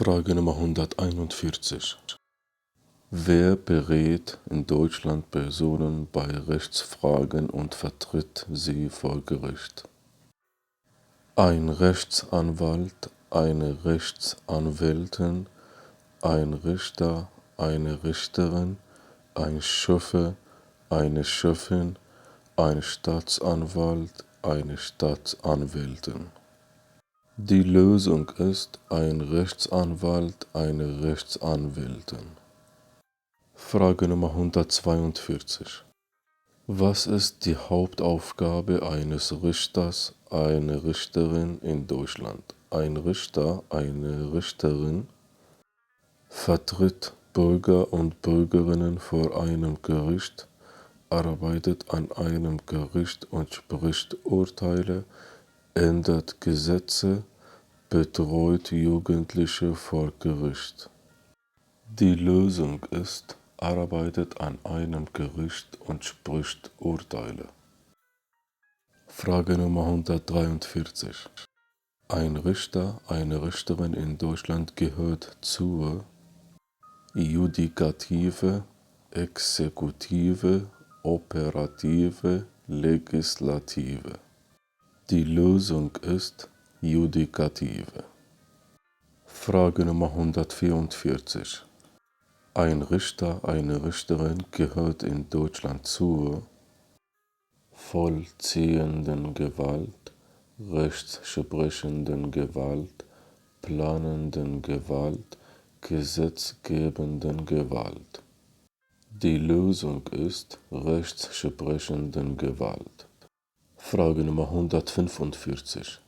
Frage Nummer 141. Wer berät in Deutschland Personen bei Rechtsfragen und vertritt sie vor Gericht? Ein Rechtsanwalt, eine Rechtsanwältin, ein Richter, eine Richterin, ein Schöffe, eine Schöffin, ein Staatsanwalt, eine Staatsanwältin. Die Lösung ist ein Rechtsanwalt, eine Rechtsanwältin. Frage Nummer 142. Was ist die Hauptaufgabe eines Richters, einer Richterin in Deutschland? Ein Richter, eine Richterin vertritt Bürger und Bürgerinnen vor einem Gericht, arbeitet an einem Gericht und spricht Urteile, ändert Gesetze, betreut Jugendliche vor Gericht. Die Lösung ist, arbeitet an einem Gericht und spricht Urteile. Frage Nummer 143. Ein Richter, eine Richterin in Deutschland gehört zur Judikative, Exekutive, Operative, Legislative. Die Lösung ist Judikative. Frage Nummer 144. Ein Richter, eine Richterin gehört in Deutschland zur vollziehenden Gewalt, rechtsprechenden Gewalt, planenden Gewalt, gesetzgebenden Gewalt. Die Lösung ist rechtsprechenden Gewalt. Frage Nummer 145.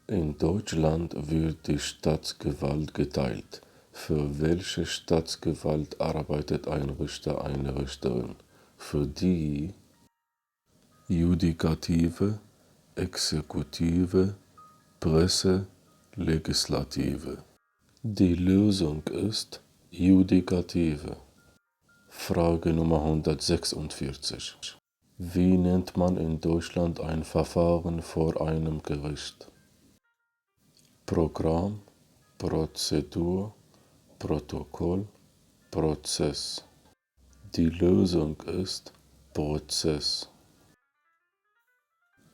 In Deutschland wird die Staatsgewalt geteilt. Für welche Staatsgewalt arbeitet ein Richter, eine Richterin? Für die Judikative, Exekutive, Presse, Legislative. Die Lösung ist Judikative. Frage Nummer 146. Wie nennt man in Deutschland ein Verfahren vor einem Gericht? Programm, Prozedur, Protokoll, Prozess. Die Lösung ist Prozess.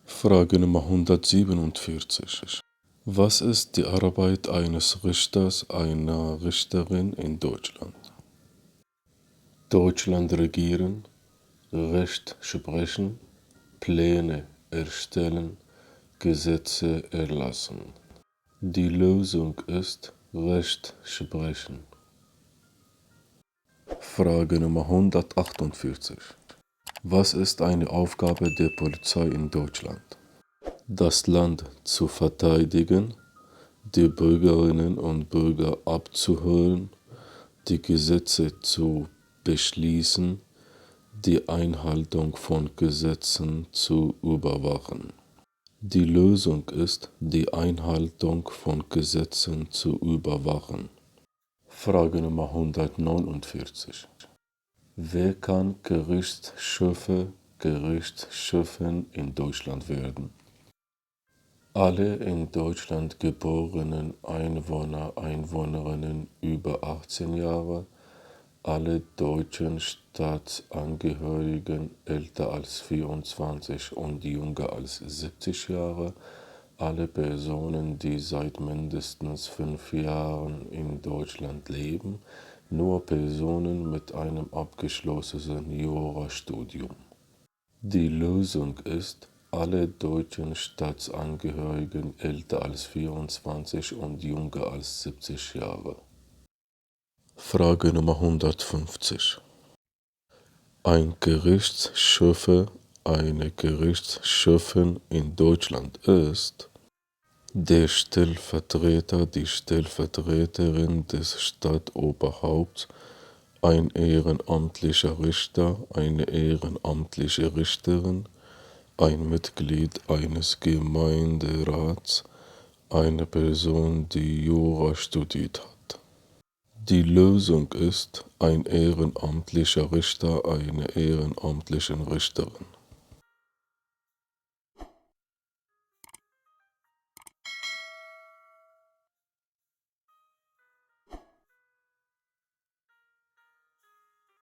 Frage Nummer 147. Was ist die Arbeit eines Richters, einer Richterin in Deutschland? Deutschland regieren, Recht sprechen, Pläne erstellen, Gesetze erlassen. Die Lösung ist Recht sprechen. Frage Nummer 148. Was ist eine Aufgabe der Polizei in Deutschland? Das Land zu verteidigen, die Bürgerinnen und Bürger abzuhören, die Gesetze zu beschließen, die Einhaltung von Gesetzen zu überwachen. Die Lösung ist, die Einhaltung von Gesetzen zu überwachen. Frage Nummer 149. Wer kann Gerichtsschöffe, Gerichtsschöffin in Deutschland werden? Alle in Deutschland geborenen Einwohner, Einwohnerinnen über 18 Jahre, alle deutschen Staatsangehörigen älter als 24 und jünger als 70 Jahre, alle Personen, die seit mindestens 5 Jahren in Deutschland leben, nur Personen mit einem abgeschlossenen Jurastudium. Die Lösung ist, alle deutschen Staatsangehörigen älter als 24 und jünger als 70 Jahre. Frage Nummer 150. Ein Gerichtsschöffe, eine Gerichtsschöffin in Deutschland ist der Stellvertreter, die Stellvertreterin des Stadtoberhaupts, ein ehrenamtlicher Richter, eine ehrenamtliche Richterin, ein Mitglied eines Gemeinderats, eine Person, die Jura studiert hat. Die Lösung ist ein ehrenamtlicher Richter, eine ehrenamtliche Richterin.